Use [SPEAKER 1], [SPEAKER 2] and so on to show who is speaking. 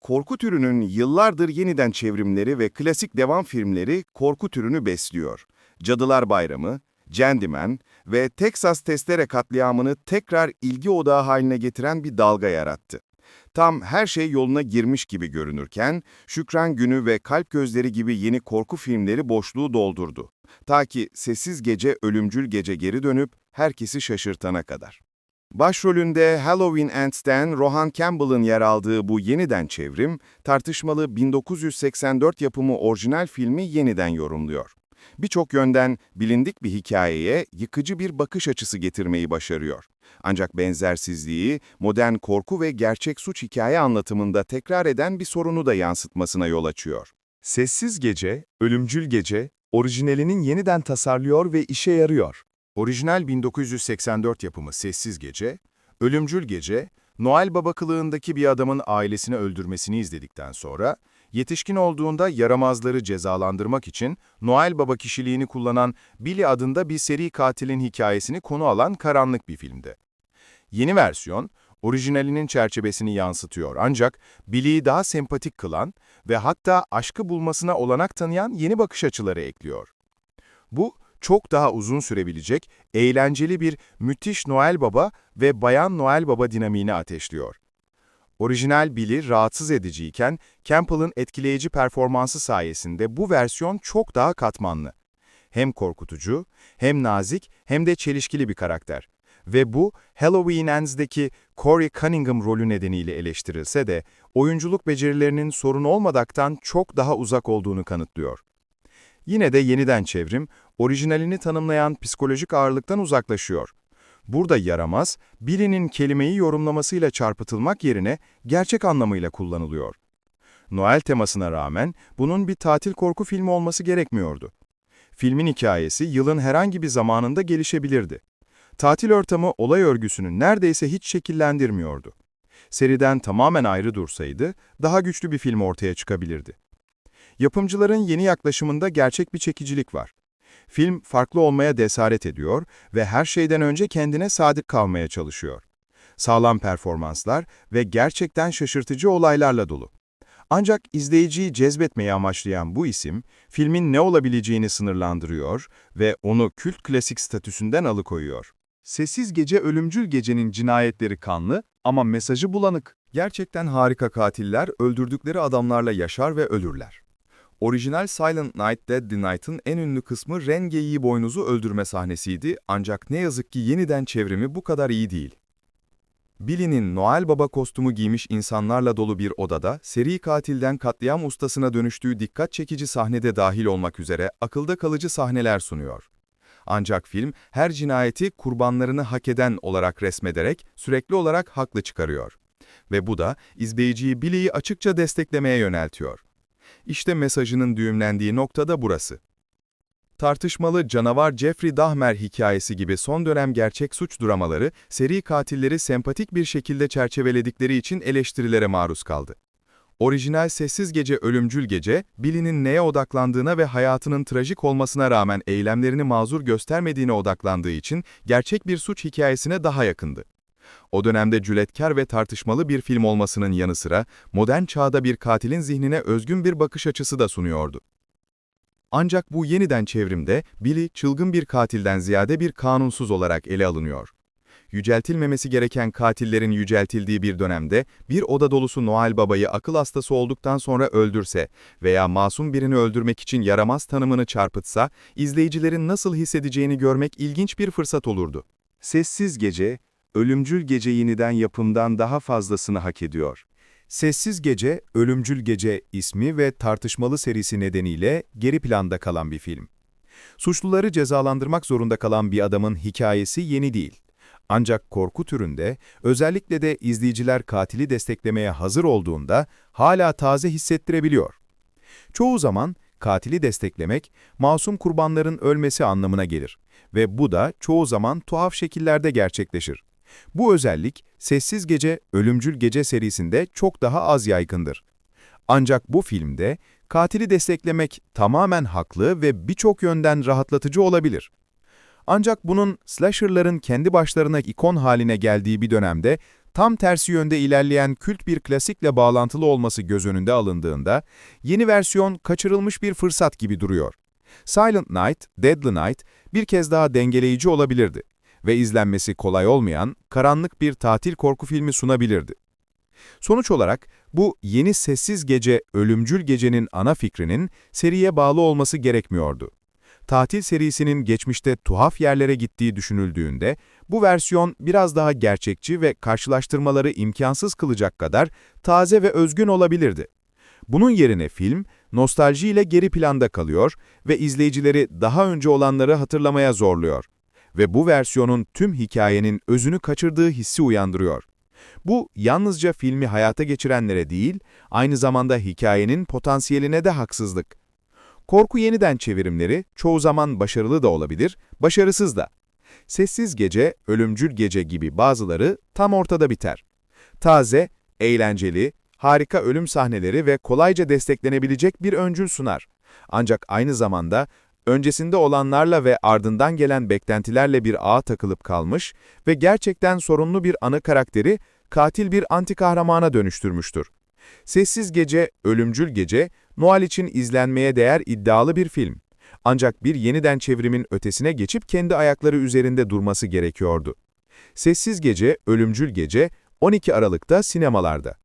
[SPEAKER 1] Korku türünün yıllardır yeniden çevrimleri ve klasik devam filmleri korku türünü besliyor. Cadılar Bayramı, Candyman ve Texas Testere katliamını tekrar ilgi odağı haline getiren bir dalga yarattı. Tam her şey yoluna girmiş gibi görünürken, Şükran Günü ve Kalp Gözleri gibi yeni korku filmleri boşluğu doldurdu. Ta ki Sessiz Gece, Ölümcül Gece geri dönüp herkesi şaşırtana kadar. Başrolünde Halloween Ends'ten Rohan Campbell'ın yer aldığı bu yeniden çevrim, tartışmalı 1984 yapımı orijinal filmi yeniden yorumluyor. Birçok yönden bilindik bir hikayeye yıkıcı bir bakış açısı getirmeyi başarıyor. Ancak benzersizliği, modern korku ve gerçek suç hikaye anlatımında tekrar eden bir sorunu da yansıtmasına yol açıyor.
[SPEAKER 2] Sessiz Gece, Ölümcül Gece, orijinalinin yeniden tasarlıyor ve işe yarıyor.
[SPEAKER 3] Orijinal 1984 yapımı Sessiz Gece, Ölümcül Gece, Noel Baba kılığındaki bir adamın ailesini öldürmesini izledikten sonra, yetişkin olduğunda yaramazları cezalandırmak için Noel Baba kişiliğini kullanan Billy adında bir seri katilin hikayesini konu alan karanlık bir filmdi. Yeni versiyon, orijinalinin çerçevesini yansıtıyor ancak Billy'yi daha sempatik kılan ve hatta aşkı bulmasına olanak tanıyan yeni bakış açıları ekliyor. Bu, çok daha uzun sürebilecek, eğlenceli bir müthiş Noel Baba ve Bayan Noel Baba dinamiğini ateşliyor. Orijinal Billy rahatsız ediciyken, Campbell'ın etkileyici performansı sayesinde bu versiyon çok daha katmanlı. Hem korkutucu, hem nazik, hem de çelişkili bir karakter. Ve bu, Halloween Ends'deki Corey Cunningham rolü nedeniyle eleştirilse de, oyunculuk becerilerinin sorun olmadıktan çok daha uzak olduğunu kanıtlıyor. Yine de yeniden çevrim, orijinalini tanımlayan psikolojik ağırlıktan uzaklaşıyor. Burada yaramaz, birinin kelimeyi yorumlamasıyla çarpıtılmak yerine gerçek anlamıyla kullanılıyor. Noel temasına rağmen bunun bir tatil korku filmi olması gerekmiyordu. Filmin hikayesi yılın herhangi bir zamanında gelişebilirdi. Tatil ortamı olay örgüsünü neredeyse hiç şekillendirmiyordu. Seriden tamamen ayrı dursaydı, daha güçlü bir film ortaya çıkabilirdi. Yapımcıların yeni yaklaşımında gerçek bir çekicilik var. Film farklı olmaya cesaret ediyor ve her şeyden önce kendine sadık kalmaya çalışıyor. Sağlam performanslar ve gerçekten şaşırtıcı olaylarla dolu. Ancak izleyiciyi cezbetmeyi amaçlayan bu isim, filmin ne olabileceğini sınırlandırıyor ve onu kült klasik statüsünden alıkoyuyor.
[SPEAKER 2] Sessiz Gece, Ölümcül Gece'nin cinayetleri kanlı ama mesajı bulanık.
[SPEAKER 4] Gerçekten harika katiller öldürdükleri adamlarla yaşar ve ölürler. Orijinal Silent Night, Deadly Night'ın en ünlü kısmı Ren geyiği boynuzu öldürme sahnesiydi ancak ne yazık ki yeniden çevrimi bu kadar iyi değil. Billy'nin Noel Baba kostümü giymiş insanlarla dolu bir odada seri katilden katliam ustasına dönüştüğü dikkat çekici sahnede dahil olmak üzere akılda kalıcı sahneler sunuyor. Ancak film her cinayeti kurbanlarını hak eden olarak resmederek sürekli olarak haklı çıkarıyor. Ve bu da izleyiciyi Billy'yi açıkça desteklemeye yöneltiyor. İşte mesajının düğümlendiği nokta da burası. Tartışmalı canavar Jeffrey Dahmer hikayesi gibi son dönem gerçek suç dramaları, seri katilleri sempatik bir şekilde çerçeveledikleri için eleştirilere maruz kaldı. Orijinal Sessiz Gece, Ölümcül Gece, Billy'nin neye odaklandığına ve hayatının trajik olmasına rağmen eylemlerini mazur göstermediğine odaklandığı için gerçek bir suç hikayesine daha yakındı. O dönemde cüretkar ve tartışmalı bir film olmasının yanı sıra, modern çağda bir katilin zihnine özgün bir bakış açısı da sunuyordu. Ancak bu yeniden çevrimde, Billy, çılgın bir katilden ziyade bir kanunsuz olarak ele alınıyor. Yüceltilmemesi gereken katillerin yüceltildiği bir dönemde, bir oda dolusu Noel Baba'yı akıl hastası olduktan sonra öldürse veya masum birini öldürmek için yaramaz tanımını çarpıtsa, izleyicilerin nasıl hissedeceğini görmek ilginç bir fırsat olurdu.
[SPEAKER 2] Sessiz Gece, Ölümcül Gece yeniden yapımdan daha fazlasını hak ediyor. Sessiz Gece, Ölümcül Gece ismi ve tartışmalı serisi nedeniyle geri planda kalan bir film. Suçluları cezalandırmak zorunda kalan bir adamın hikayesi yeni değil. Ancak korku türünde, özellikle de izleyiciler katili desteklemeye hazır olduğunda hala taze hissettirebiliyor. Çoğu zaman katili desteklemek, masum kurbanların ölmesi anlamına gelir ve bu da çoğu zaman tuhaf şekillerde gerçekleşir. Bu özellik, Sessiz Gece, Ölümcül Gece serisinde çok daha az yaygındır. Ancak bu filmde, katili desteklemek tamamen haklı ve birçok yönden rahatlatıcı olabilir. Ancak bunun slasher'ların kendi başlarına ikon haline geldiği bir dönemde tam tersi yönde ilerleyen kült bir klasikle bağlantılı olması göz önünde alındığında, yeni versiyon kaçırılmış bir fırsat gibi duruyor. Silent Night, Deadly Night bir kez daha dengeleyici olabilirdi ve izlenmesi kolay olmayan, karanlık bir tatil korku filmi sunabilirdi. Sonuç olarak, bu yeni Sessiz Gece, Ölümcül Gece'nin ana fikrinin seriye bağlı olması gerekmiyordu. Tatil serisinin geçmişte tuhaf yerlere gittiği düşünüldüğünde, bu versiyon biraz daha gerçekçi ve karşılaştırmaları imkansız kılacak kadar taze ve özgün olabilirdi. Bunun yerine film, nostaljiyle geri planda kalıyor ve izleyicileri daha önce olanları hatırlamaya zorluyor. Ve bu versiyonun tüm hikayenin özünü kaçırdığı hissi uyandırıyor. Bu, yalnızca filmi hayata geçirenlere değil, aynı zamanda hikayenin potansiyeline de haksızlık. Korku yeniden çevirimleri çoğu zaman başarılı da olabilir, başarısız da. Sessiz Gece, Ölümcül Gece gibi bazıları tam ortada biter. Taze, eğlenceli, harika ölüm sahneleri ve kolayca desteklenebilecek bir öncül sunar. Ancak aynı zamanda, öncesinde olanlarla ve ardından gelen beklentilerle bir ağa takılıp kalmış ve gerçekten sorunlu bir ana karakteri katil bir antikahramana dönüştürmüştür. Sessiz Gece, Ölümcül Gece, Noel için izlenmeye değer iddialı bir film. Ancak bir yeniden çevrimin ötesine geçip kendi ayakları üzerinde durması gerekiyordu. Sessiz Gece, Ölümcül Gece, 12 Aralık'ta sinemalarda.